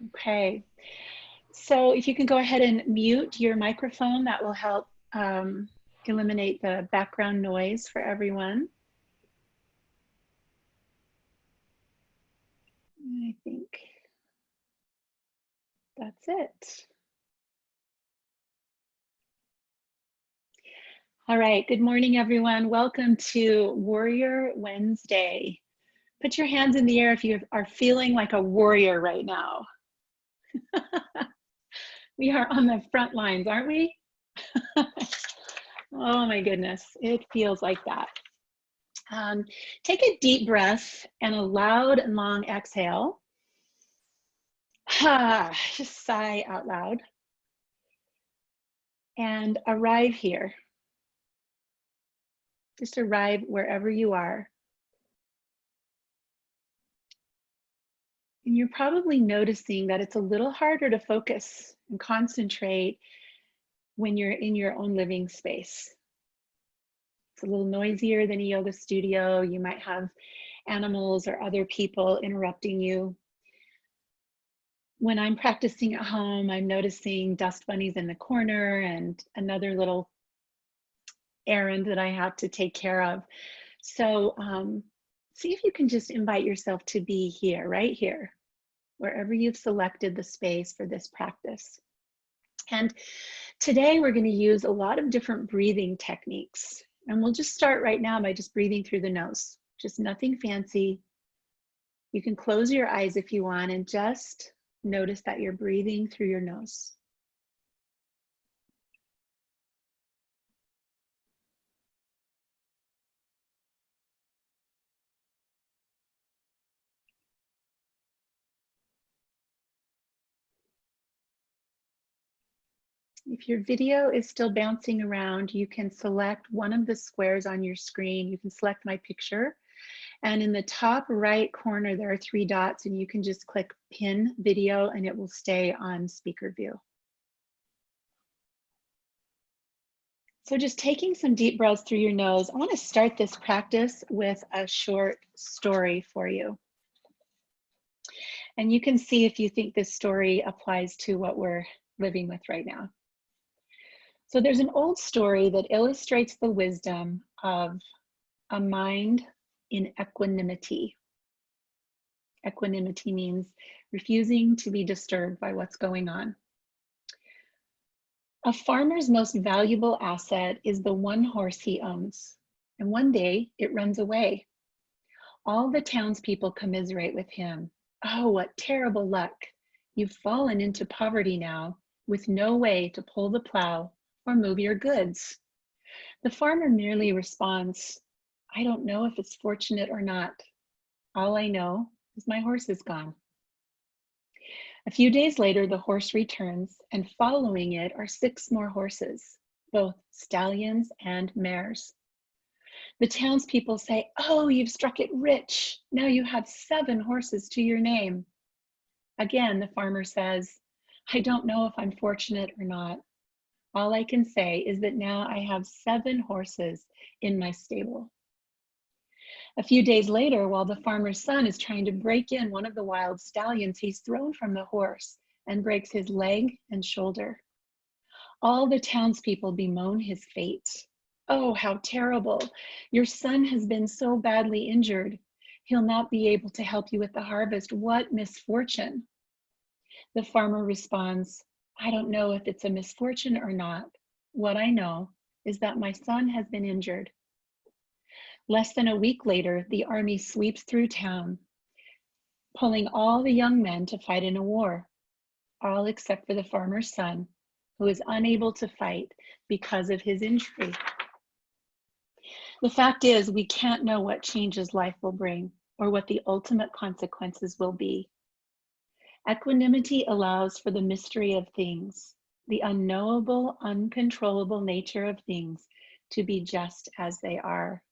Okay, so if you can go ahead and mute your microphone, that will help eliminate the background noise for everyone. I think that's it. All right, good morning, everyone. Welcome to Warrior Wednesday. Put your hands in the air if you are feeling like a warrior right now. We are on the front lines, aren't we? Oh my goodness, it feels like that. Take a deep breath and a loud and long exhale. Just sigh out loud. And arrive here. Just arrive wherever you are. And you're probably noticing that it's a little harder to focus and concentrate when you're in your own living space. It's a little noisier than a yoga studio. You might have animals or other people interrupting you. When I'm practicing at home, I'm noticing dust bunnies in the corner and another little errand that I have to take care of. So see if you can just invite yourself to be here, right here, wherever you've selected the space for this practice. And today we're going to use a lot of different breathing techniques. And we'll just start right now by just breathing through the nose. Just nothing fancy. You can close your eyes if you want and just notice that you're breathing through your nose. If your video is still bouncing around, you can select one of the squares on your screen. You can select my picture. And in the top right corner, there are 3 dots, and you can just click pin video and it will stay on speaker view. So just taking some deep breaths through your nose, I want to start this practice with a short story for you. And you can see if you think this story applies to what we're living with right now. So there's an old story that illustrates the wisdom of a mind in equanimity. Equanimity means refusing to be disturbed by what's going on. A farmer's most valuable asset is the one horse he owns, and one day it runs away. All the townspeople commiserate with him. Oh, what terrible luck! You've fallen into poverty now, with no way to pull the plow or move your goods. The farmer merely responds, I don't know if it's fortunate or not. All I know is my horse is gone. A few days later, the horse returns, and following it are 6 more horses, both stallions and mares. The townspeople say, oh, you've struck it rich. Now you have 7 horses to your name. Again, the farmer says, I don't know if I'm fortunate or not. All I can say is that now I have 7 horses in my stable. A few days later, while the farmer's son is trying to break in one of the wild stallions, he's thrown from the horse and breaks his leg and shoulder. All the townspeople bemoan his fate. Oh, how terrible. Your son has been so badly injured. He'll not be able to help you with the harvest. What misfortune. The farmer responds, I don't know if it's a misfortune or not. What I know is that my son has been injured. Less than a week later, the army sweeps through town, pulling all the young men to fight in a war, all except for the farmer's son, who is unable to fight because of his injury. The fact is, we can't know what changes life will bring or what the ultimate consequences will be. Equanimity allows for the mystery of things, the unknowable, uncontrollable nature of things to be just as they are.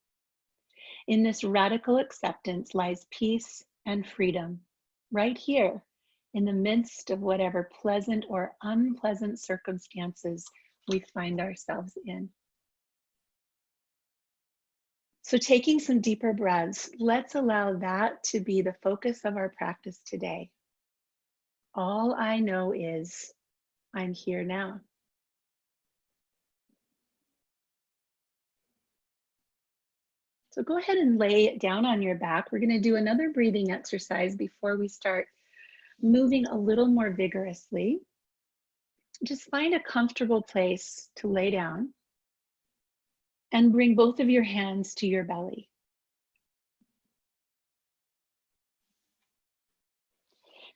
In this radical acceptance lies peace and freedom, right here in the midst of whatever pleasant or unpleasant circumstances we find ourselves in. So taking some deeper breaths, let's allow that to be the focus of our practice today. All I know is I'm here now. So go ahead and lay it down on your back. We're going to do another breathing exercise before we start moving a little more vigorously. Just find a comfortable place to lay down and bring both of your hands to your belly.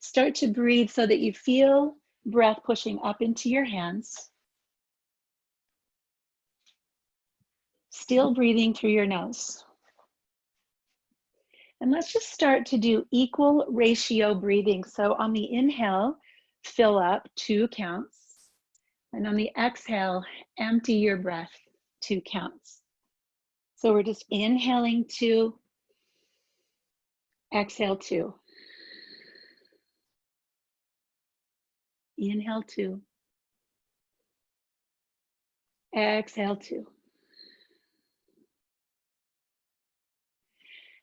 Start to breathe so that you feel breath pushing up into your hands. Still breathing through your nose. And let's just start to do equal ratio breathing. So on the inhale, fill up 2 counts. And on the exhale, empty your breath 2 counts. So we're just inhaling 2, exhale 2. Inhale 2. Exhale 2.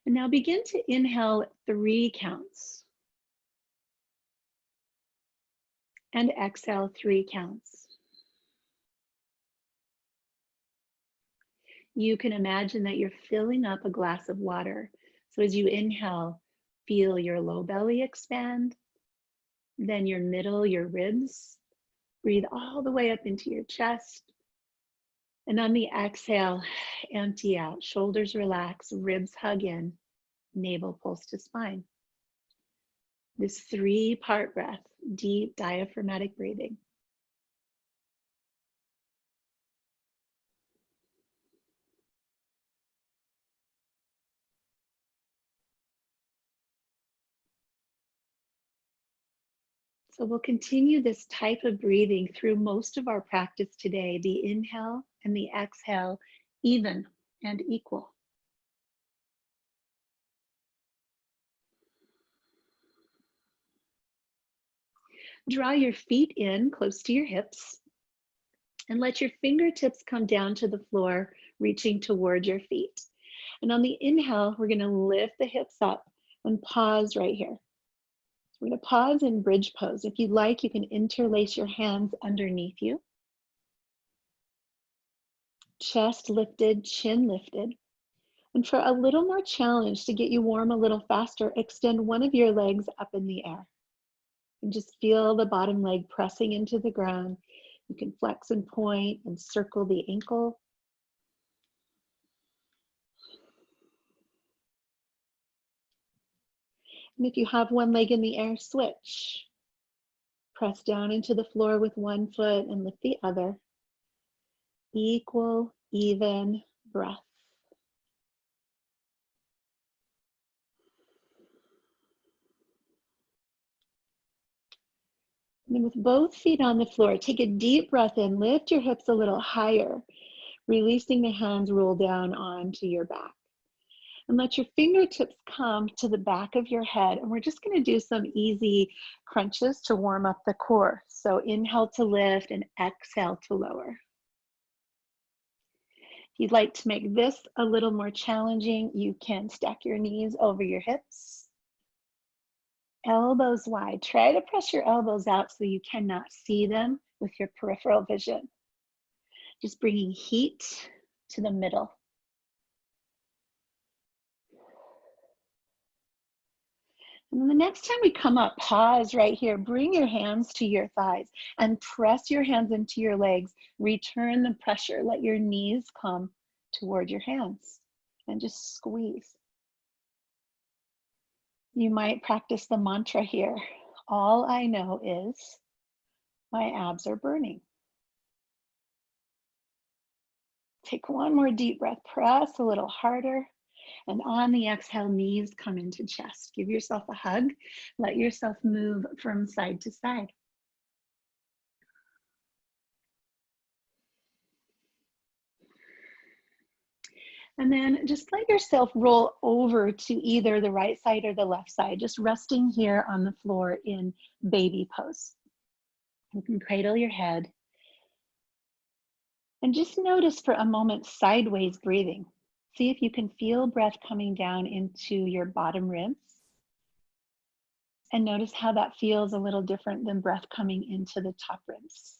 And now begin to inhale 3 counts. And exhale 3 counts. You can imagine that you're filling up a glass of water. So as you inhale, feel your low belly expand, then your middle, your ribs. Breathe all the way up into your chest. And on the exhale, empty out. Shoulders relax, ribs hug in, navel pulls to spine. This 3-part breath, deep diaphragmatic breathing. So we'll continue this type of breathing through most of our practice today, the inhale and the exhale, even and equal. Draw your feet in close to your hips and let your fingertips come down to the floor, reaching toward your feet. And on the inhale, we're going to lift the hips up and pause right here. We're going to pause in bridge pose. If you'd like, you can interlace your hands underneath you. Chest lifted, chin lifted. And for a little more challenge to get you warm a little faster, extend one of your legs up in the air. And just feel the bottom leg pressing into the ground. You can flex and point and circle the ankle. And if you have one leg in the air, switch. Press down into the floor with one foot and lift the other. Equal, even breath. And then with both feet on the floor, take a deep breath in, lift your hips a little higher, releasing the hands roll down onto your back. And let your fingertips come to the back of your head. And we're just going to do some easy crunches to warm up the core. So inhale to lift and exhale to lower. If you'd like to make this a little more challenging, you can stack your knees over your hips. Elbows wide. Try to press your elbows out so you cannot see them with your peripheral vision. Just bringing heat to the middle. And then the next time we come up, pause right here. Bring your hands to your thighs and press your hands into your legs. Return the pressure. Let your knees come toward your hands and just squeeze. You might practice the mantra here. All I know is my abs are burning. Take one more deep breath. Press a little harder. And on the exhale, knees come into chest. Give yourself a hug. Let yourself move from side to side. And then just let yourself roll over to either the right side or the left side, just resting here on the floor in baby pose. You can cradle your head. And just notice for a moment sideways breathing. See if you can feel breath coming down into your bottom ribs. And notice how that feels a little different than breath coming into the top ribs.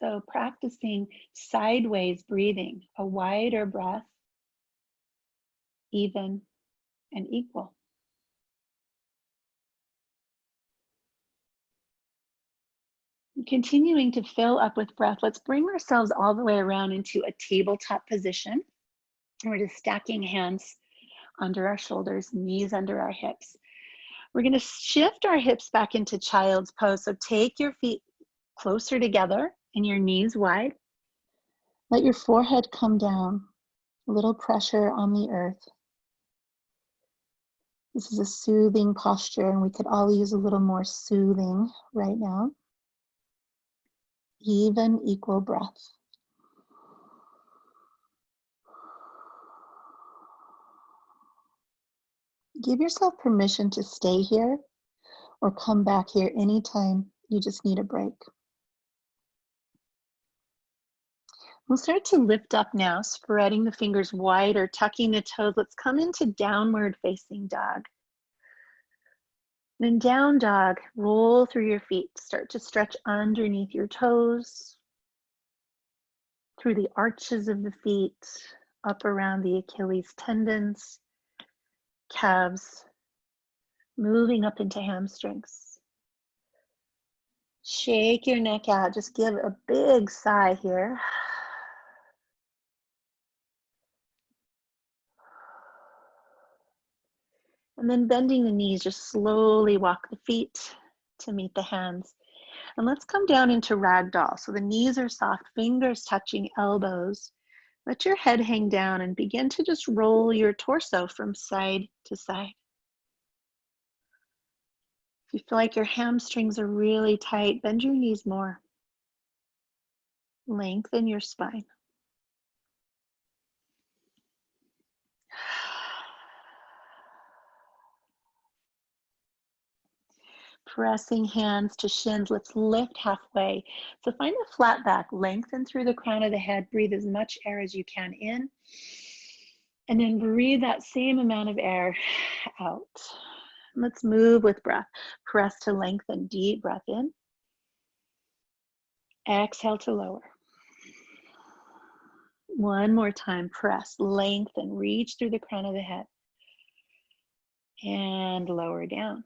So practicing sideways breathing, a wider breath, even and equal. Continuing to fill up with breath, let's bring ourselves all the way around into a tabletop position. We're just stacking hands under our shoulders, knees under our hips. We're going to shift our hips back into child's pose. So take your feet closer together and your knees wide. Let your forehead come down, a little pressure on the earth. This is a soothing posture, and we could all use a little more soothing right now. Even, equal breath. Give yourself permission to stay here or come back here anytime you just need a break. We'll start to lift up now, spreading the fingers wide or tucking the toes. Let's come into downward facing dog. Then down dog, roll through your feet. Start to stretch underneath your toes, through the arches of the feet, up around the Achilles tendons, calves, moving up into hamstrings. Shake your neck out. Just give a big sigh here. And then bending the knees, just slowly walk the feet to meet the hands. And let's come down into ragdoll. So the knees are soft, fingers touching elbows. Let your head hang down and begin to just roll your torso from side to side. If you feel like your hamstrings are really tight, bend your knees more. Lengthen your spine. Pressing hands to shins, let's lift halfway. So find a flat back, lengthen through the crown of the head, breathe as much air as you can in, and then breathe that same amount of air out. Let's move with breath. Press to lengthen, deep breath in. Exhale to lower. One more time, press, lengthen, reach through the crown of the head, and lower down.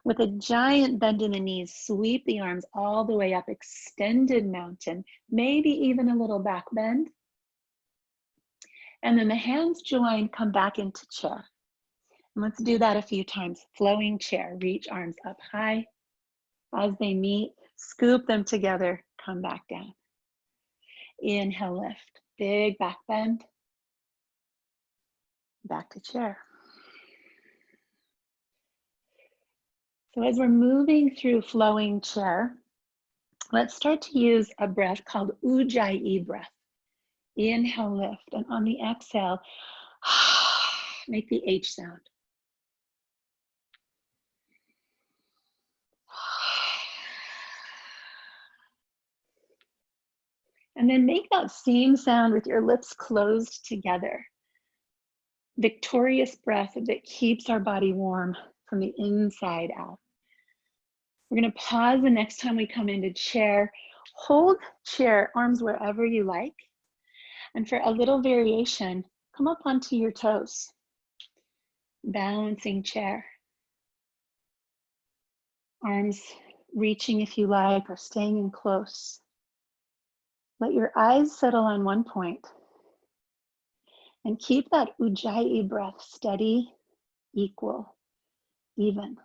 With a giant bend in the knees, sweep the arms all the way up, extended mountain, maybe even a little back bend. And then the hands join, come back into chair. And let's do that a few times. Flowing chair, reach arms up high. As they meet, scoop them together, come back down. Inhale, lift, big back bend. Back to chair. So as we're moving through flowing chair, let's start to use a breath called Ujjayi breath. Inhale, lift, and on the exhale, make the H sound. And then make that same sound with your lips closed together. Victorious breath that keeps our body warm from the inside out. We're going to pause the next time we come into chair. Hold chair, arms wherever you like. And for a little variation, come up onto your toes. Balancing chair. Arms reaching if you like, or staying in close. Let your eyes settle on one point. And keep that Ujjayi breath steady, equal, even.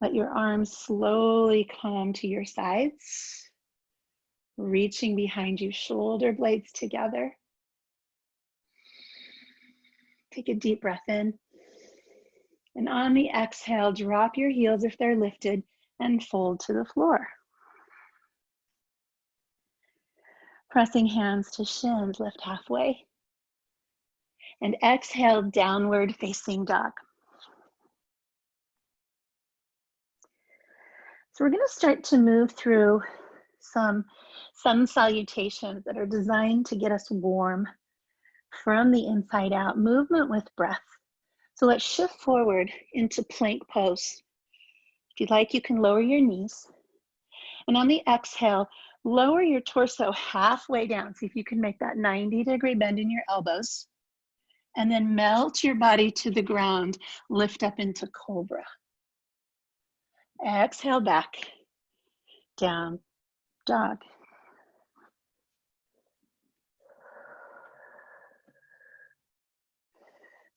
Let your arms slowly come to your sides, reaching behind you, shoulder blades together. Take a deep breath in. And on the exhale, drop your heels if they're lifted and fold to the floor. Pressing hands to shins, lift halfway. And exhale, downward facing dog. So we're going to start to move through some sun salutations that are designed to get us warm from the inside out, movement with breath. So let's shift forward into plank pose. If you'd like, you can lower your knees. And on the exhale, lower your torso halfway down. See if you can make that 90-degree bend in your elbows. And then melt your body to the ground. Lift up into cobra. Exhale back, down, dog.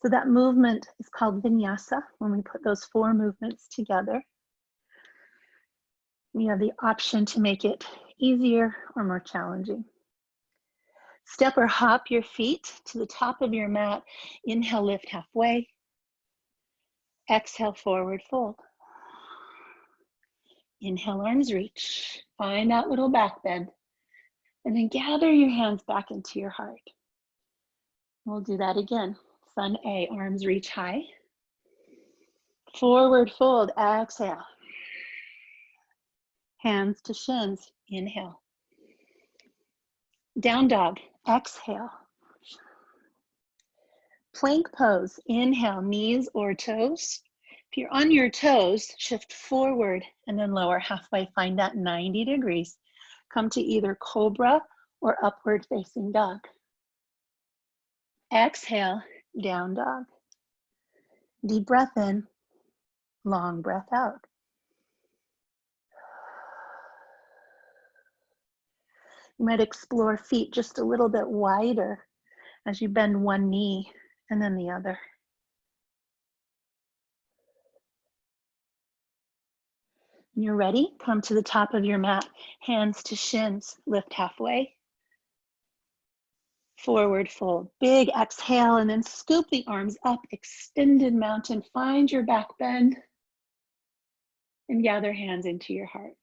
So that movement is called vinyasa when we put those 4 movements together. You have the option to make it easier or more challenging. Step or hop your feet to the top of your mat. Inhale, lift halfway. Exhale, forward fold. Inhale, arms reach. Find that little back bend. And then gather your hands back into your heart. We'll do that again. Sun A, arms reach high. Forward fold, exhale. Hands to shins, inhale. Down dog, exhale. Plank pose, inhale, knees or toes. If you're on your toes, shift forward and then lower halfway. Find that 90 degrees. Come to either cobra or upward facing dog. Exhale, down dog. Deep breath in, long breath out. You might explore feet just a little bit wider as you bend one knee and then the other. When you're ready, come to the top of your mat, hands to shins, lift halfway. Forward fold, big exhale, and then scoop the arms up, extended mountain. Find your back bend and gather hands into your heart.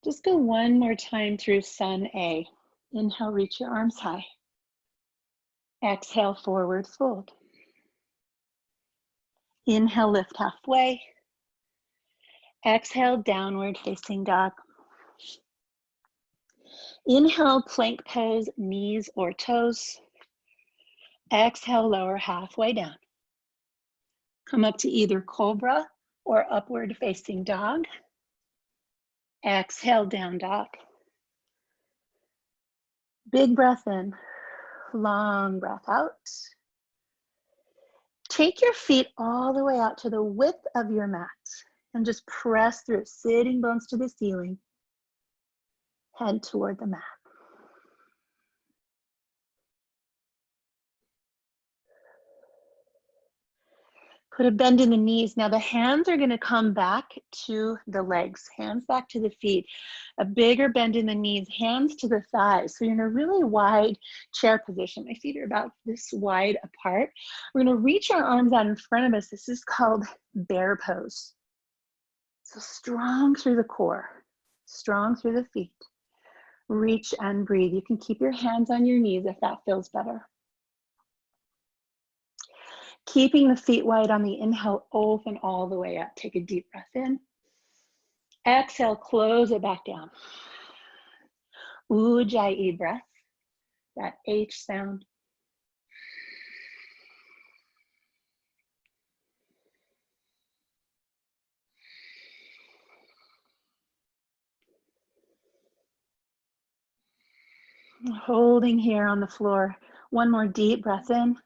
Just go one more time through Sun A. Inhale, reach your arms high. Exhale, forward fold. Inhale, lift halfway. Exhale, downward facing dog. Inhale, plank pose, knees or toes. Exhale, lower halfway down. Come up to either cobra or upward facing dog. Exhale, down dog. Big breath in, long breath out. Take your feet all the way out to the width of your mat and just press through, sitting bones to the ceiling. Head toward the mat. Put a bend in the knees. Now the hands are going to come back to the legs, hands back to the feet. A bigger bend in the knees, hands to the thighs. So you're in a really wide chair position. My feet are about this wide apart. We're going to reach our arms out in front of us. This is called bear pose. So strong through the core, strong through the feet. Reach and breathe. You can keep your hands on your knees if that feels better. Keeping the feet wide on the inhale, open all the way up. Take a deep breath in. Exhale, close it back down. Ujjayi breath, that H sound. Holding here on the floor. One more deep breath in.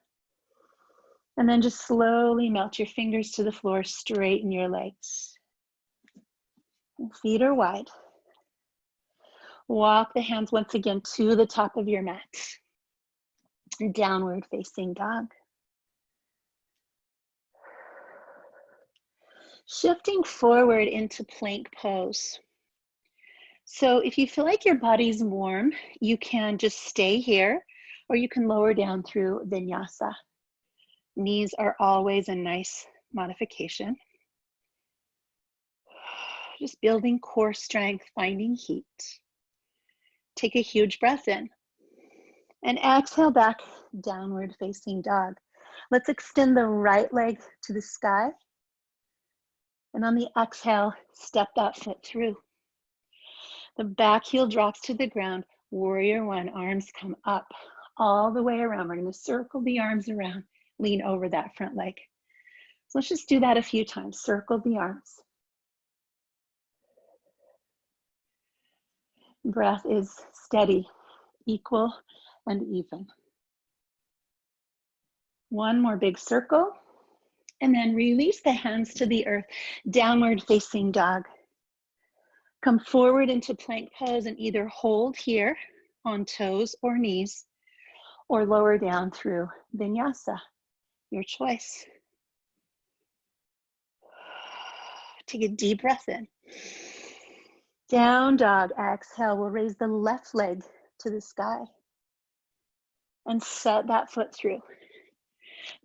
And then just slowly melt your fingers to the floor, straighten your legs. Feet are wide. Walk the hands once again to the top of your mat. Downward facing dog. Shifting forward into plank pose. So if you feel like your body's warm, you can just stay here, or you can lower down through vinyasa. Knees are always a nice modification. Just building core strength, finding heat. Take a huge breath in. And exhale back, downward facing dog. Let's extend the right leg to the sky. And on the exhale, step that foot through. The back heel drops to the ground. Warrior one, arms come up all the way around. We're going to circle the arms around, lean over that front leg. So let's just do that a few times. Circle the arms. Breath is steady, equal, and even. One more big circle, and then release the hands to the earth, downward facing dog. Come forward into plank pose and either hold here on toes or knees, or lower down through vinyasa, your choice. Take a deep breath in. Down dog, exhale, we'll raise the left leg to the sky and set that foot through.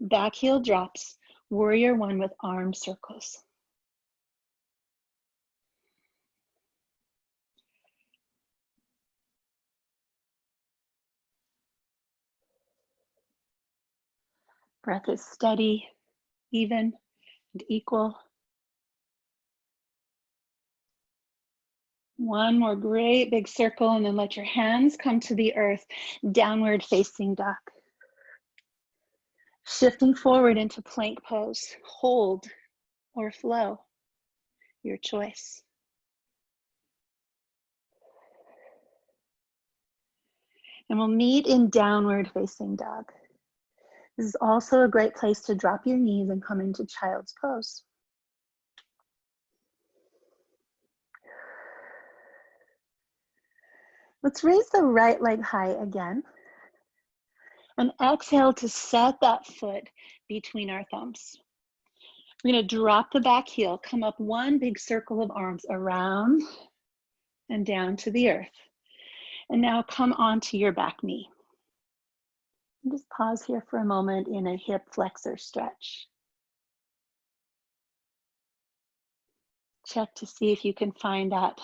Back heel drops, warrior one with arm circles. Breath is steady, even, and equal. One more great big circle, and then let your hands come to the earth, downward facing dog. Shifting forward into plank pose, hold or flow, your choice. And we'll meet in downward facing dog. This is also a great place to drop your knees and come into child's pose. Let's raise the right leg high again. And exhale to set that foot between our thumbs. We're going to drop the back heel, come up one big circle of arms around and down to the earth. And now come onto your back knee. And just pause here for a moment in a hip flexor stretch. Check to see if you can find that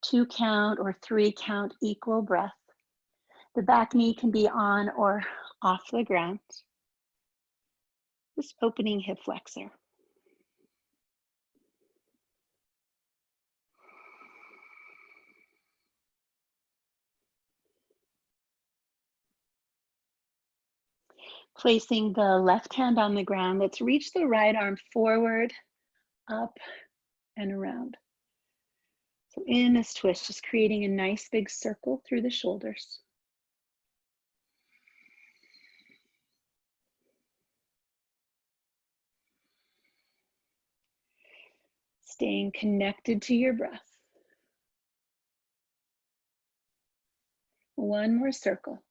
2 count or 3 count equal breath. The back knee can be on or off the ground. Just opening hip flexor. Placing the left hand on the ground, let's reach the right arm forward, up, and around. So in this twist, just creating a nice big circle through the shoulders. Staying connected to your breath. One more circle.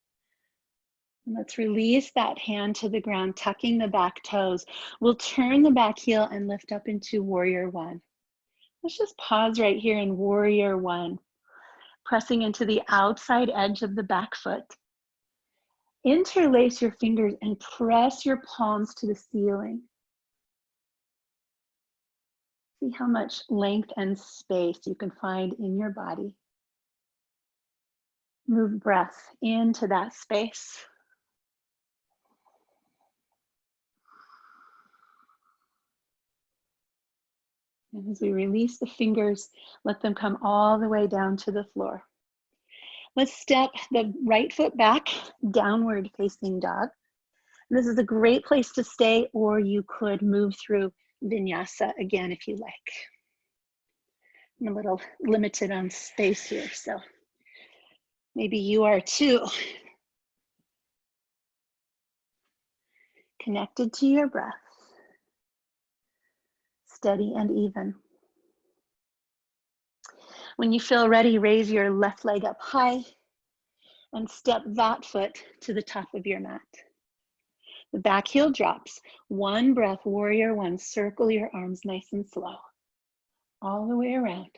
And let's release that hand to the ground, tucking the back toes. We'll turn the back heel and lift up into warrior one. Let's just pause right here in warrior one, pressing into the outside edge of the back foot. Interlace your fingers and press your palms to the ceiling. See how much length and space you can find in your body. Move breath into that space. And as we release the fingers, let them come all the way down to the floor. Let's step the right foot back, downward facing dog. And this is a great place to stay, or you could move through vinyasa again if you like. I'm a little limited on space here, so maybe you are too. Connected to your breath. Steady and even. When you feel ready, raise your left leg up high and step that foot to the top of your mat. The back heel drops. One breath, warrior one. Circle your arms nice and slow. All the way around.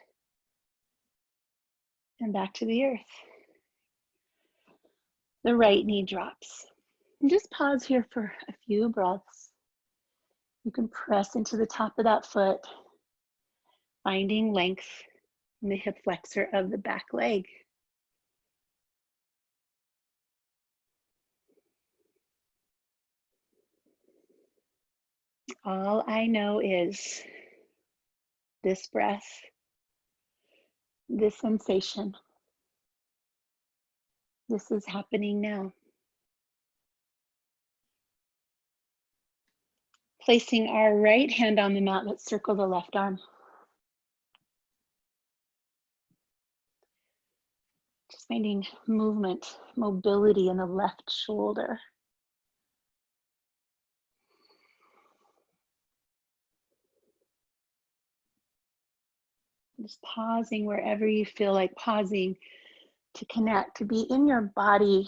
And back to the earth. The right knee drops. And just pause here for a few breaths. You can press into the top of that foot, finding length in the hip flexor of the back leg. All I know is this breath, this sensation. This is happening now. Placing our right hand on the mat, let's circle the left arm. Just finding movement, mobility in the left shoulder. Just pausing wherever you feel like pausing to connect, to be in your body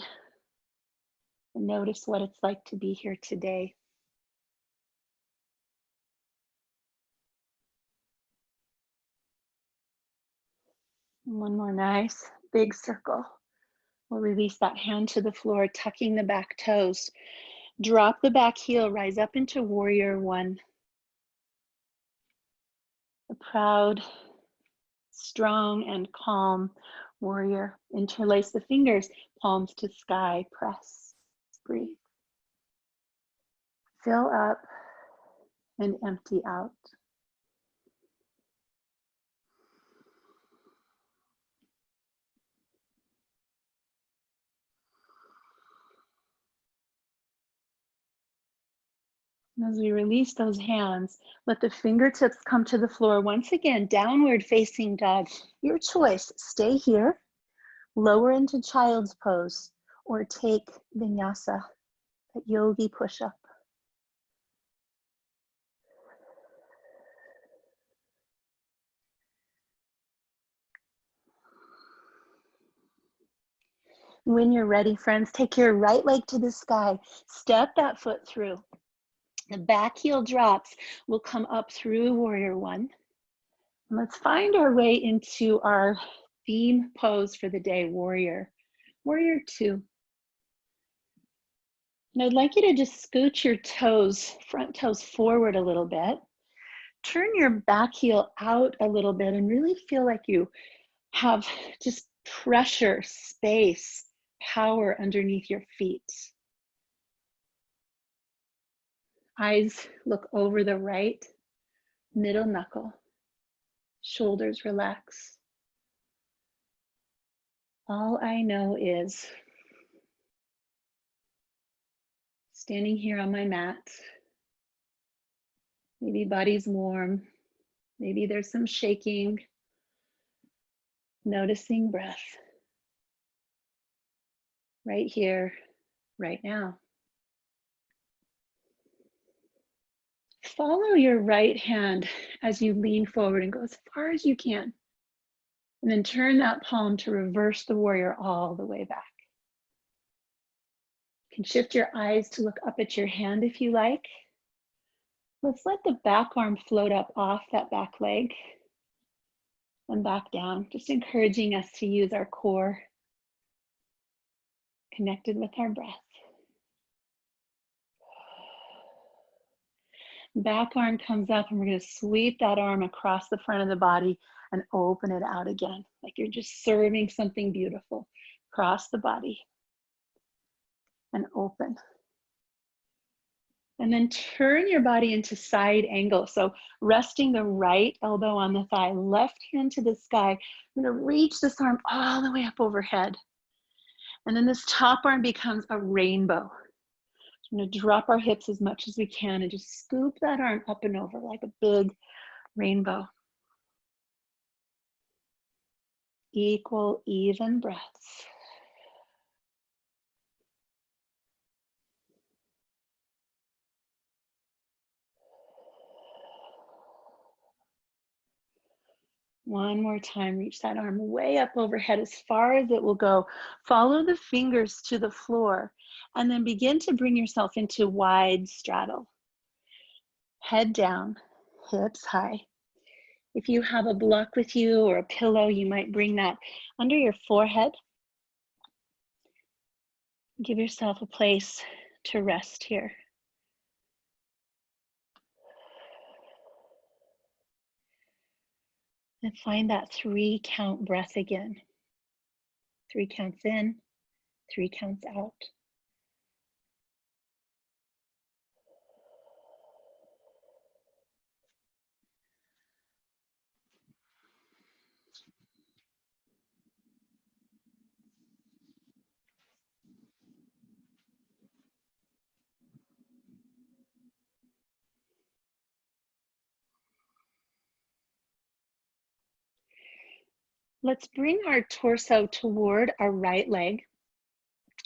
and notice what it's like to be here today. One more nice big circle. We'll release that hand to the floor, tucking the back toes. Drop the back heel, rise up into warrior one. A proud, strong and calm warrior. Interlace the fingers, palms to sky, press, breathe. Fill up and empty out. And as we release those hands, let the fingertips come to the floor. Once again, downward facing dog. Your choice, stay here, lower into child's pose, or take vinyasa, that yogi push-up. When you're ready, friends, take your right leg to the sky, step that foot through. The back heel drops, we'll come up through warrior one. And let's find our way into our theme pose for the day, warrior two. And I'd like you to just scoot your toes, front toes forward a little bit. Turn your back heel out a little bit and really feel like you have just pressure, space, power underneath your feet. Eyes look over the right middle knuckle. Shoulders relax. All I know is standing here on my mat. Maybe body's warm. Maybe there's some shaking. Noticing breath. Right here, right now. Follow your right hand as you lean forward and go as far as you can. And then turn that palm to reverse the warrior all the way back. You can shift your eyes to look up at your hand if you like. Let's let the back arm float up off that back leg and back down, just encouraging us to use our core, connected with our breath. Back arm comes up and we're going to sweep that arm across the front of the body and open it out again, like you're just serving something beautiful. Across the body and open. And then turn your body into side angle. So resting the right elbow on the thigh, left hand to the sky. I'm going to reach this arm all the way up overhead. And then this top arm becomes a rainbow. I'm going to drop our hips as much as we can and just scoop that arm up and over like a big rainbow. Equal, even breaths. One more time, reach that arm way up overhead as far as it will go. Follow the fingers to the floor and then begin to bring yourself into wide straddle. Head down, hips high. If you have a block with you or a pillow, you might bring that under your forehead. Give yourself a place to rest here. And find that 3 count breath again. 3 counts in, 3 counts out. Let's bring our torso toward our right leg.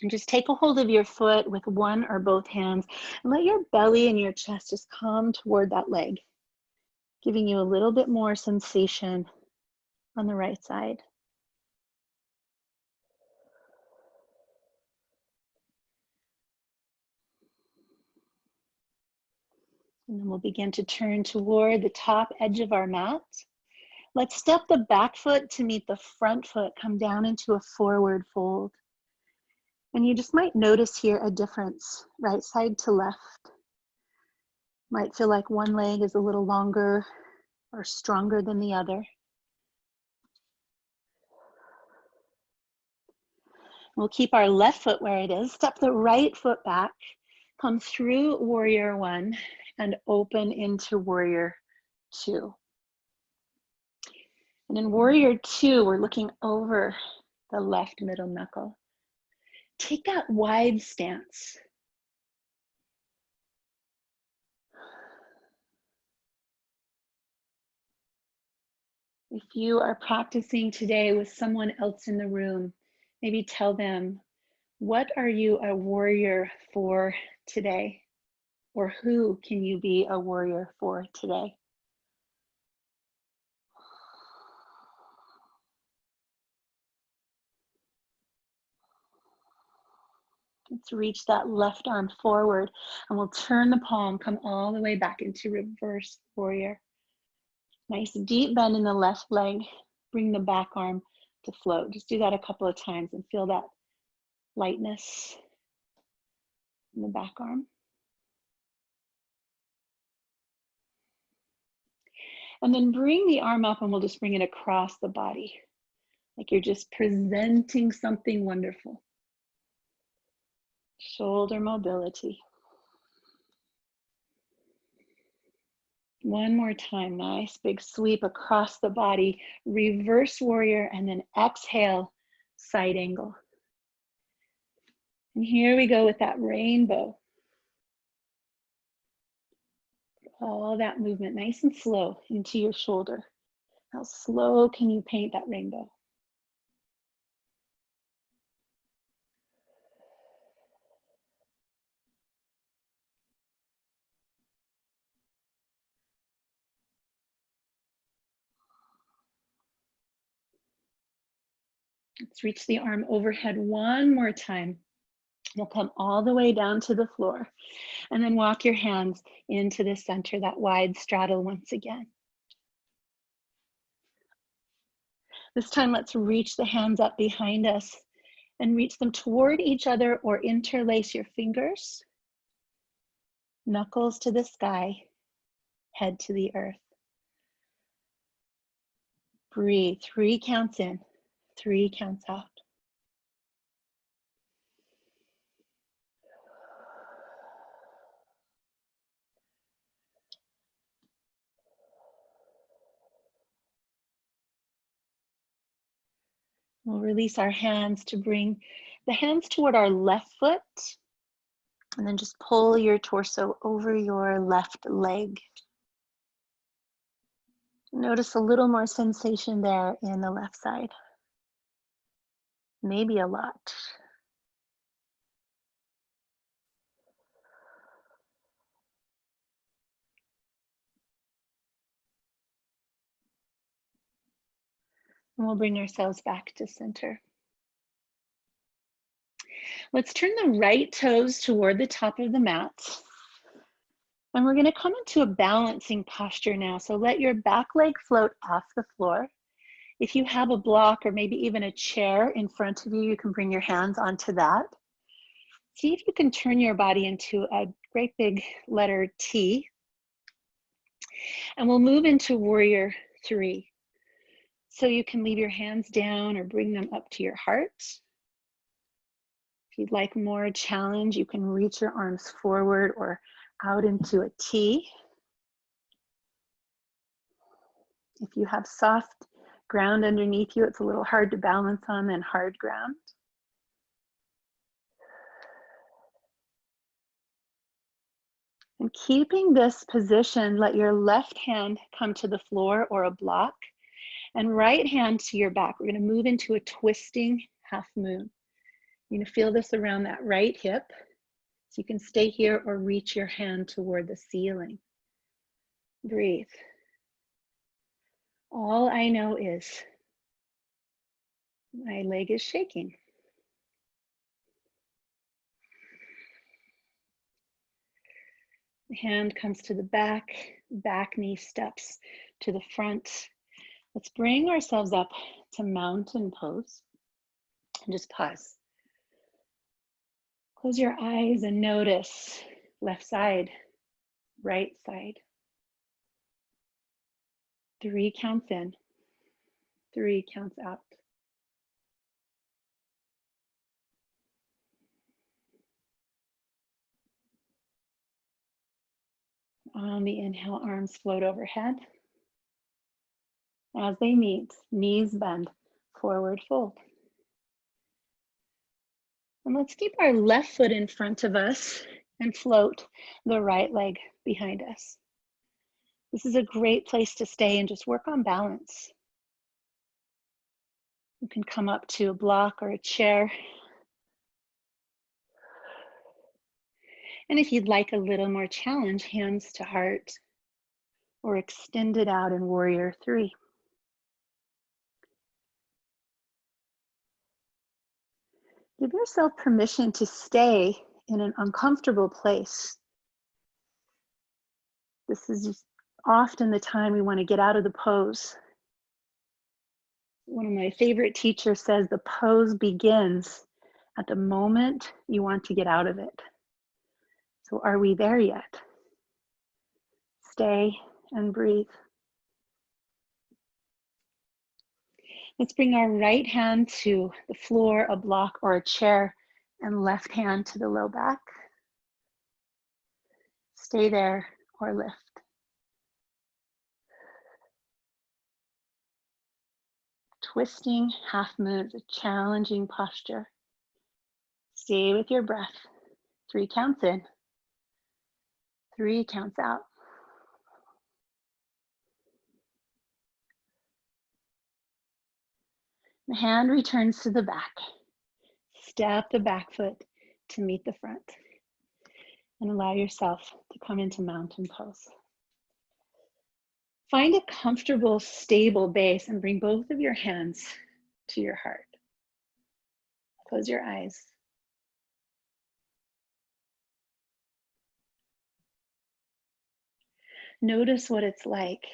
And just take a hold of your foot with one or both hands and let your belly and your chest just come toward that leg, giving you a little bit more sensation on the right side. And then we'll begin to turn toward the top edge of our mat. Let's step the back foot to meet the front foot, come down into a forward fold. And you just might notice here a difference, right side to left. Might feel like one leg is a little longer or stronger than the other. We'll keep our left foot where it is. Step the right foot back, come through warrior one and open into warrior two. And in warrior two, we're looking over the left middle knuckle. Take that wide stance. If you are practicing today with someone else in the room, maybe tell them, what are you a warrior for today? Or who can you be a warrior for today? Let's reach that left arm forward and we'll turn the palm, come all the way back into reverse warrior. Nice deep bend in the left leg. Bring the back arm to float. Just do that a couple of times and feel that lightness in the back arm. And then bring the arm up and we'll just bring it across the body. Like you're just presenting something wonderful. Shoulder mobility. One more time, nice big sweep across the body, reverse warrior, and then exhale, side angle. And here we go with that rainbow. All that movement, nice and slow into your shoulder. How slow can you paint that rainbow? Let's reach the arm overhead one more time. We'll come all the way down to the floor and then walk your hands into the center, that wide straddle once again. This time, let's reach the hands up behind us and reach them toward each other or interlace your fingers. Knuckles to the sky, head to the earth. Breathe, 3 counts in, 3 counts out. We'll release our hands to bring the hands toward our left foot and then just pull your torso over your left leg. Notice a little more sensation there in the left side. Maybe a lot. And we'll bring ourselves back to center. Let's turn the right toes toward the top of the mat. And we're going to come into a balancing posture now. So let your back leg float off the floor. If you have a block or maybe even a chair in front of you, you can bring your hands onto that. See if you can turn your body into a great big letter T. And we'll move into warrior 3. So you can leave your hands down or bring them up to your heart. If you'd like more challenge, you can reach your arms forward or out into a T. If you have soft ground underneath you, it's a little hard to balance on, then hard ground. And keeping this position, let your left hand come to the floor or a block, And right hand to your back. We're going to move into a twisting half moon. You're going to feel this around that right hip. So you can stay here or reach your hand toward the ceiling. Breathe. All I know is my leg is shaking. The hand comes to the back knee steps to the front. Let's bring ourselves up to mountain pose and just pause. Close your eyes and notice left side, right side. 3 counts in, 3 counts out. On the inhale, arms float overhead. As they meet, knees bend, forward fold. And let's keep our left foot in front of us and float the right leg behind us. This is a great place to stay and just work on balance. You can come up to a block or a chair. And if you'd like a little more challenge, hands to heart or extend it out in warrior 3. Give yourself permission to stay in an uncomfortable place. This is often the time we want to get out of the pose. One of my favorite teachers says the pose begins at the moment you want to get out of it. So are we there yet? Stay and breathe. Let's bring our right hand to the floor, a block, or a chair, and left hand to the low back. Stay there or lift. Twisting half moon is a challenging posture. Stay with your breath. 3 counts in, 3 counts out. The hand returns to the back. Step the back foot to meet the front. And allow yourself to come into mountain pose. Find a comfortable, stable base and bring both of your hands to your heart. Close your eyes. Notice what it's like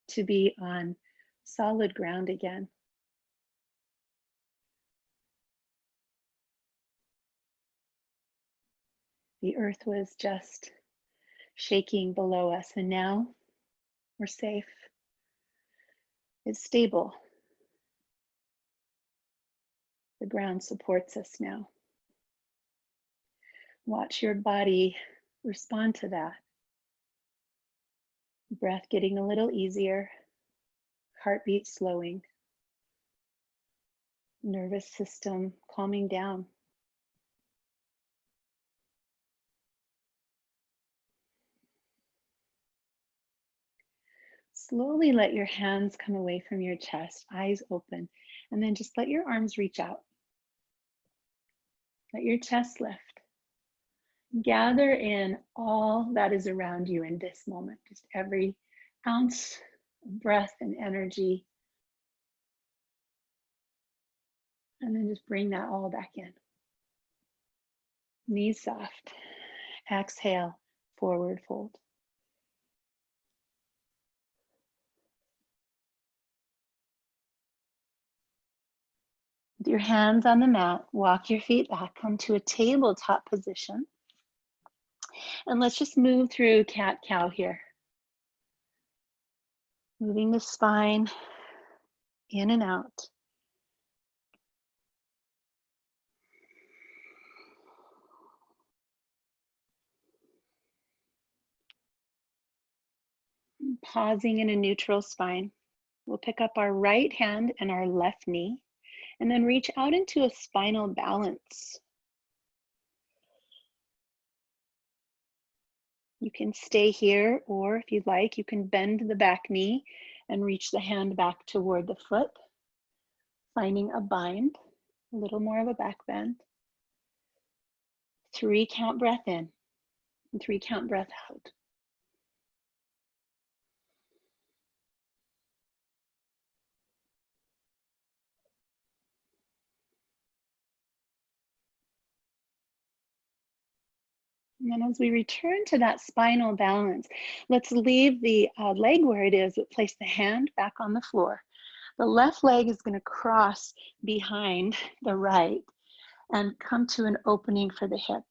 to be on solid ground again. The earth was just shaking below us, and now we're safe. It's stable. The ground supports us now. Watch your body respond to that. Breath getting a little easier, heartbeat slowing, nervous system calming down. Slowly let your hands come away from your chest, eyes open, and then just let your arms reach out. Let your chest lift. Gather in all that is around you in this moment, just every ounce of breath and energy. And then just bring that all back in. Knees soft. Exhale, forward fold. With your hands on the mat, walk your feet back, come to a tabletop position. And let's just move through cat-cow here. Moving the spine in and out. Pausing in a neutral spine. We'll pick up our right hand and our left knee, and then reach out into a spinal balance. You can stay here, or if you'd like, you can bend the back knee and reach the hand back toward the foot, finding a bind, a little more of a back bend. 3 count breath in and 3 count breath out. And then as we return to that spinal balance, let's leave the leg where it is, but place the hand back on the floor. The left leg is going to cross behind the right and come to an opening for the hip.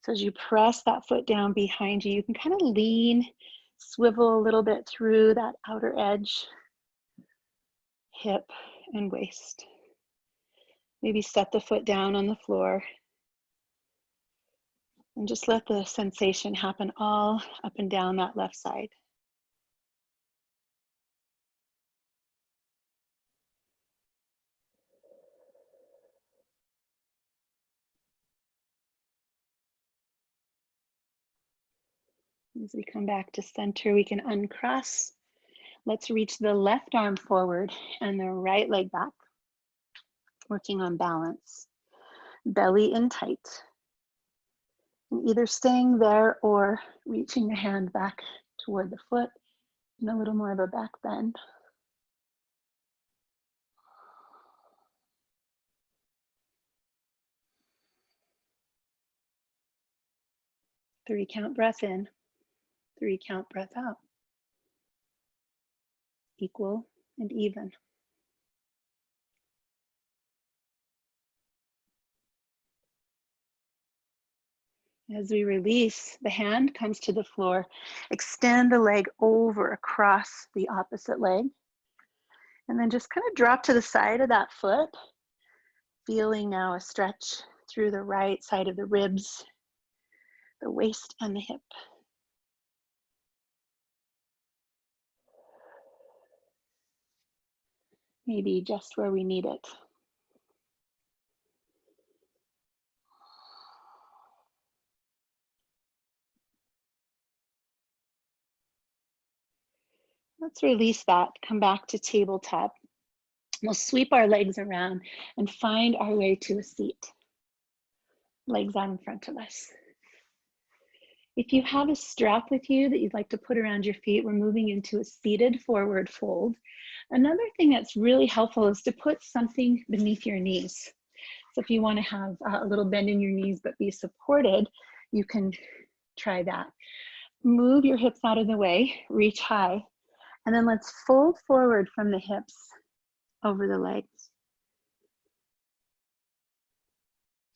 So as you press that foot down behind you, you can kind of lean, swivel a little bit through that outer edge, hip and waist. Maybe set the foot down on the floor and just let the sensation happen all up and down that left side. As we come back to center, we can uncross. Let's reach the left arm forward and the right leg back, working on balance. Belly in tight. And either staying there or reaching the hand back toward the foot and a little more of a back bend. Three count breath in, 3 count breath out. Equal and even. As we release, the hand comes to the floor. Extend the leg over across the opposite leg. And then just kind of drop to the side of that foot, feeling now a stretch through the right side of the ribs, the waist and the hip. Maybe just where we need it. Let's release that, come back to tabletop. We'll sweep our legs around and find our way to a seat. Legs out in front of us. If you have a strap with you that you'd like to put around your feet, we're moving into a seated forward fold. Another thing that's really helpful is to put something beneath your knees. So if you want to have a little bend in your knees but be supported, you can try that. Move your hips out of the way, reach high, and then let's fold forward from the hips over the legs.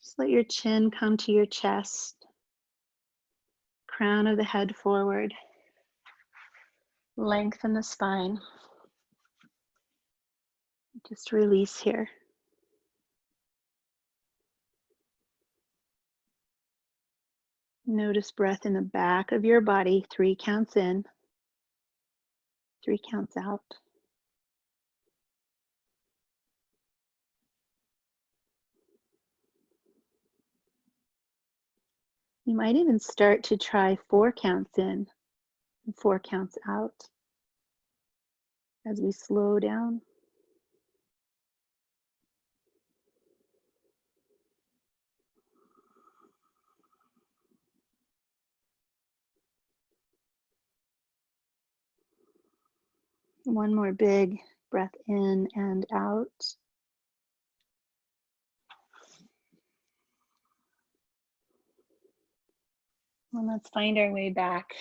Just let your chin come to your chest, crown of the head forward, lengthen the spine. Just release here. Notice breath in the back of your body, 3 counts in, 3 counts out. You might even start to try 4 counts in and 4 counts out as we slow down. One more big breath in and out. And let's find our way back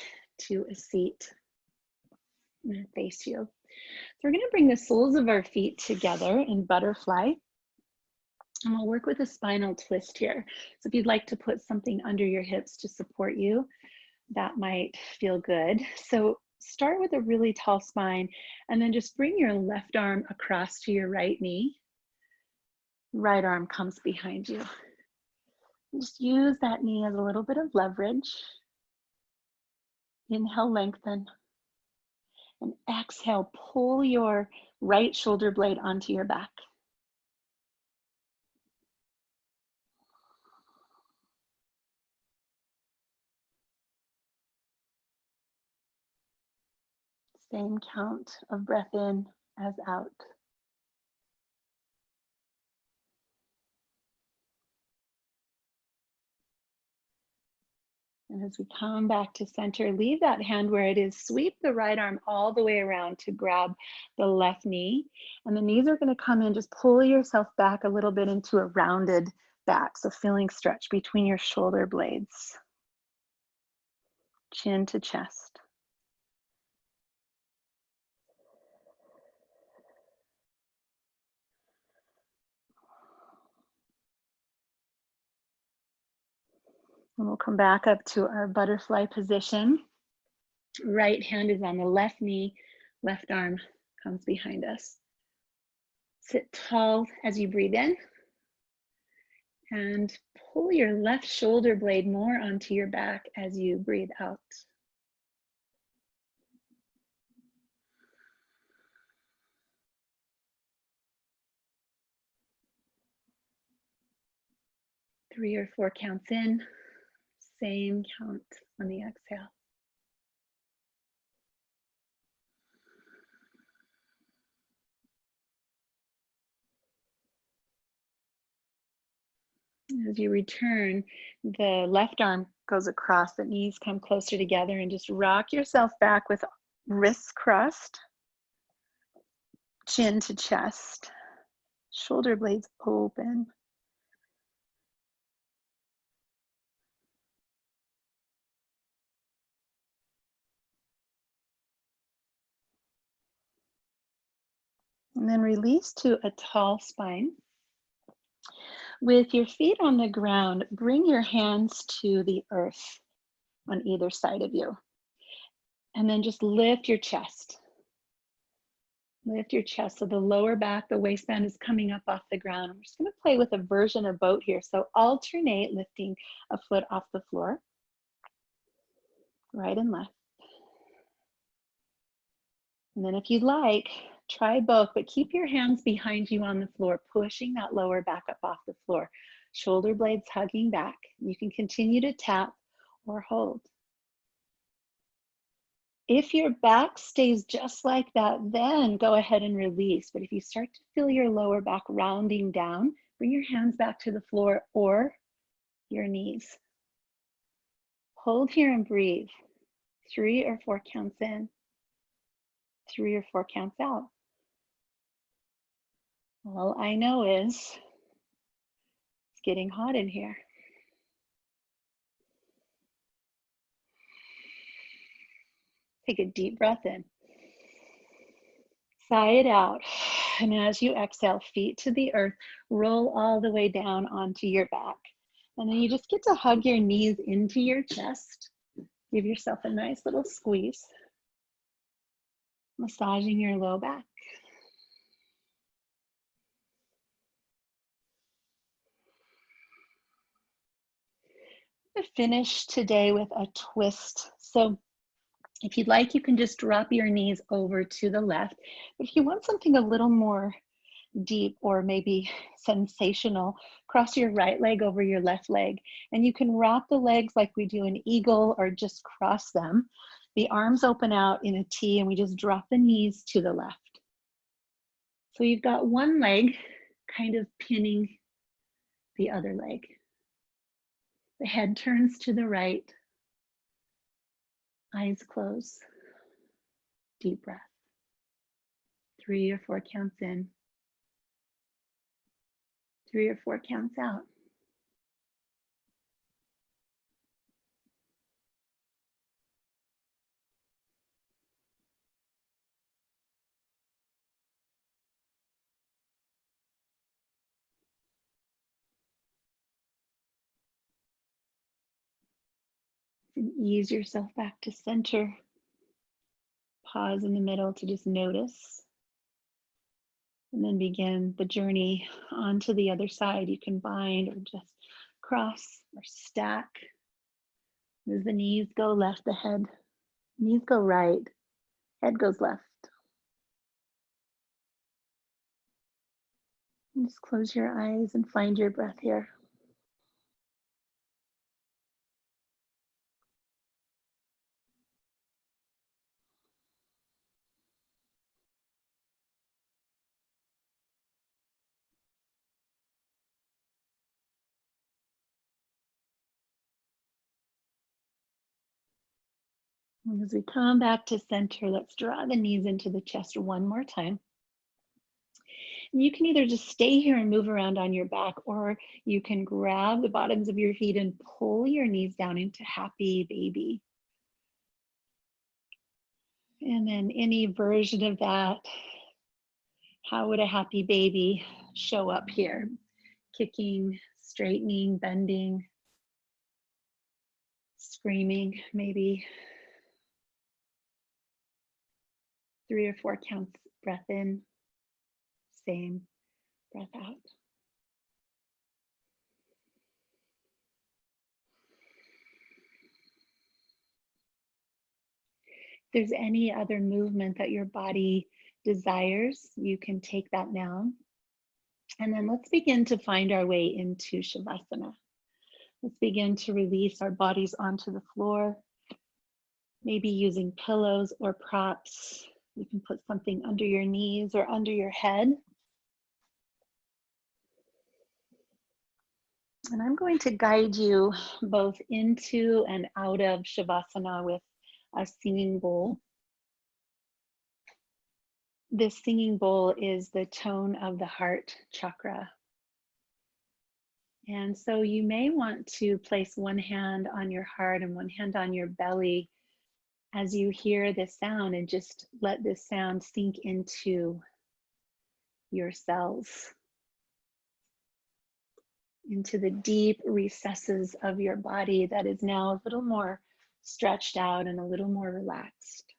to a seat. I'm going to face you. So we're going to bring the soles of our feet together in butterfly. And we'll work with a spinal twist here. So if you'd like to put something under your hips to support you, that might feel good. So start with a really tall spine and then just bring your left arm across to your right knee. Right arm comes behind you. Just use that knee as a little bit of leverage. Inhale, lengthen. And exhale, pull your right shoulder blade onto your back. Same count of breath in as out. And as we come back to center, leave that hand where it is. Sweep the right arm all the way around to grab the left knee. And the knees are going to come in. Just pull yourself back a little bit into a rounded back. So feeling stretch between your shoulder blades. Chin to chest. And we'll come back up to our butterfly position. Right hand is on the left knee, left arm comes behind us. Sit tall as you breathe in. And pull your left shoulder blade more onto your back as you breathe out. Three or four counts in, same count on the exhale. As you return, the left arm goes across, the knees come closer together, and just rock yourself back with wrists crossed, chin to chest, shoulder blades open. And then release to a tall spine. With your feet on the ground, bring your hands to the earth on either side of you. And then just lift your chest. Lift your chest so the lower back, the waistband is coming up off the ground. I'm just going to play with a version of boat here. So alternate lifting a foot off the floor, right and left. And then if you'd like, try both, but keep your hands behind you on the floor, pushing that lower back up off the floor. Shoulder blades hugging back. You can continue to tap or hold. If your back stays just like that, then go ahead and release. But if you start to feel your lower back rounding down, bring your hands back to the floor or your knees. Hold here and breathe. 3 or 4 counts in, 3 or 4 counts out. All I know is it's getting hot in here. Take a deep breath in. Sigh it out. And as you exhale, feet to the earth, roll all the way down onto your back. And then you just get to hug your knees into your chest. Give yourself a nice little squeeze. Massaging your low back. I'm going to finish today with a twist. So if you'd like, you can just drop your knees over to the left. But if you want something a little more deep or maybe sensational, cross your right leg over your left leg. And you can wrap the legs like we do an eagle or just cross them. The arms open out in a T and we just drop the knees to the left. So you've got one leg kind of pinning the other leg. The head turns to the right, eyes close, deep breath. 3 or 4 counts in, 3 or 4 counts out. And ease yourself back to center. Pause in the middle to just notice. And then begin the journey onto the other side. You can bind or just cross or stack. As the knees go left, the head, knees go right, head goes left. And just close your eyes and find your breath here. And as we come back to center, let's draw the knees into the chest one more time. And you can either just stay here and move around on your back, or you can grab the bottoms of your feet and pull your knees down into happy baby. And then any version of that, how would a happy baby show up here? Kicking, straightening, bending, screaming, maybe 3 or 4 counts, breath in, same, breath out. If there's any other movement that your body desires, you can take that now. And then let's begin to find our way into Shavasana. Let's begin to release our bodies onto the floor, maybe using pillows or props. You can put something under your knees or under your head. And I'm going to guide you both into and out of Shavasana with a singing bowl. This singing bowl is the tone of the heart chakra. And so you may want to place one hand on your heart and one hand on your belly as you hear this sound, and just let this sound sink into your cells, into the deep recesses of your body that is now a little more stretched out and a little more relaxed.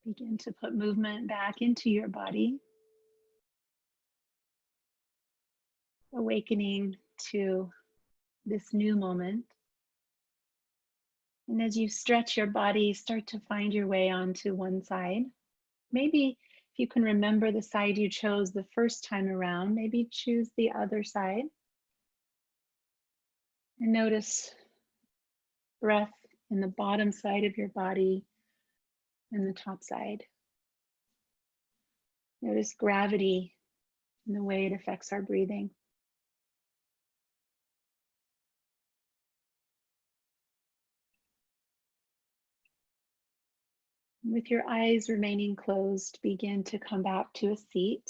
Begin to put movement back into your body, awakening to this new moment. And as you stretch your body, start to find your way onto one side. Maybe if you can remember the side you chose the first time around, maybe choose the other side. And notice breath in the bottom side of your body and the top side. Notice gravity and the way it affects our breathing. With your eyes remaining closed, begin to come back to a seat.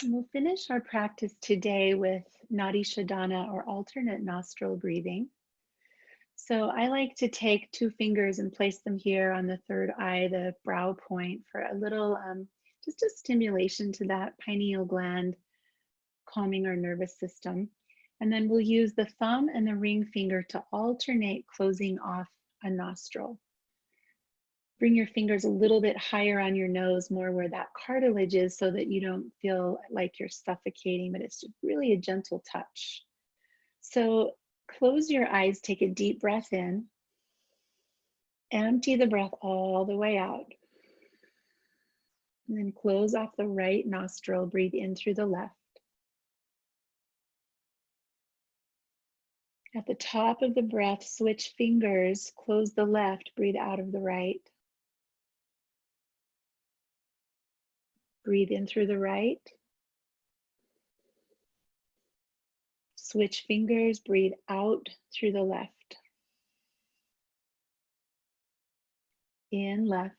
And we'll finish our practice today with Nadi Shodhana, or alternate nostril breathing. So I like to take 2 fingers and place them here on the third eye, the brow point, for a little, just a stimulation to that pineal gland, calming our nervous system. And then we'll use the thumb and the ring finger to alternate closing off a nostril. Bring your fingers a little bit higher on your nose, more where that cartilage is, so that you don't feel like you're suffocating, but it's really a gentle touch. So close your eyes, take a deep breath in, empty the breath all the way out. And then close off the right nostril, breathe in through the left. At the top of the breath, switch fingers, close the left, breathe out of the right. Breathe in through the right. Switch fingers, breathe out through the left. In left.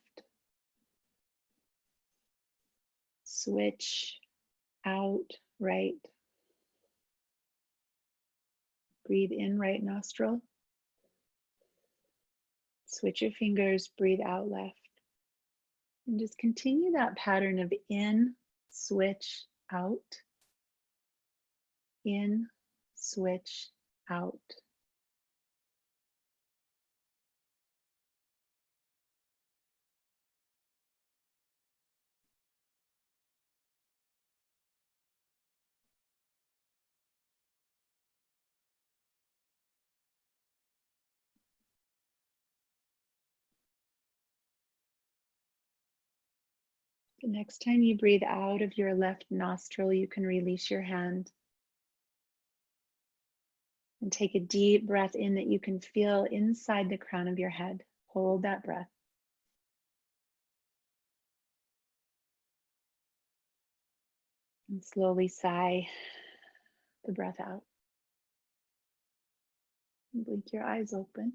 Switch out right. Breathe in right nostril. Switch your fingers, breathe out left. And just continue that pattern of in, switch, out. In, switch, out. The next time you breathe out of your left nostril, you can release your hand and take a deep breath in that you can feel inside the crown of your head. Hold that breath. And slowly sigh the breath out. And blink your eyes open.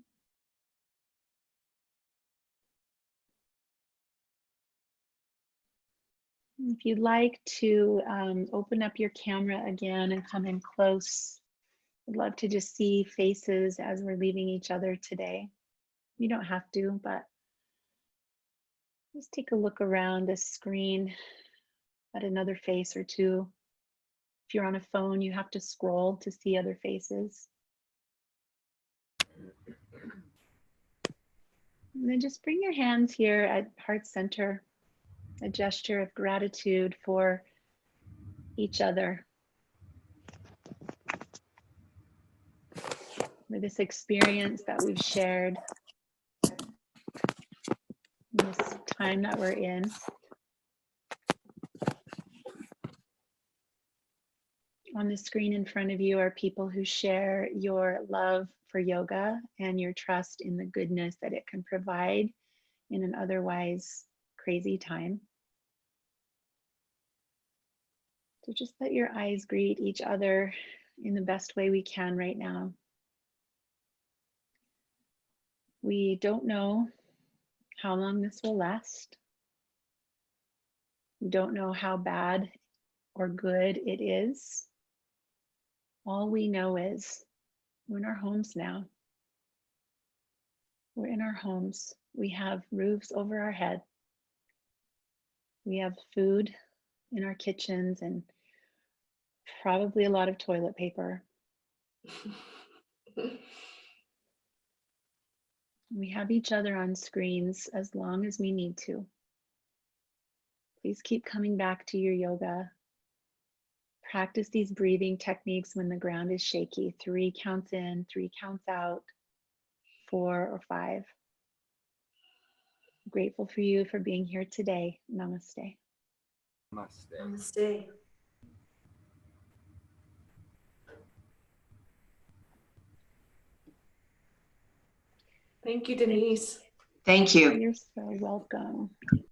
If you'd like to open up your camera again and come in close, I'd love to just see faces as we're leaving each other today. You don't have to, but just take a look around the screen at another face or two. If you're on a phone, you have to scroll to see other faces. And then just bring your hands here at heart center, a gesture of gratitude for each other, for this experience that we've shared, this time that we're in. On the screen in front of you are people who share your love for yoga and your trust in the goodness that it can provide in an otherwise crazy time. So just let your eyes greet each other in the best way we can right now. We don't know how long this will last. We don't know how bad or good it is. All we know is we're in our homes now. We're in our homes. We have roofs over our head. We have food in our kitchens and Probably a lot of toilet paper. We have each other on screens as long as we need to. Please keep coming back to your yoga. Practice these breathing techniques when the ground is shaky. 3 counts in, 3 counts out, 4 or 5. I'm grateful for you for being here today. Namaste. Namaste. Namaste. Thank you, Denise. Thank you. You're so welcome.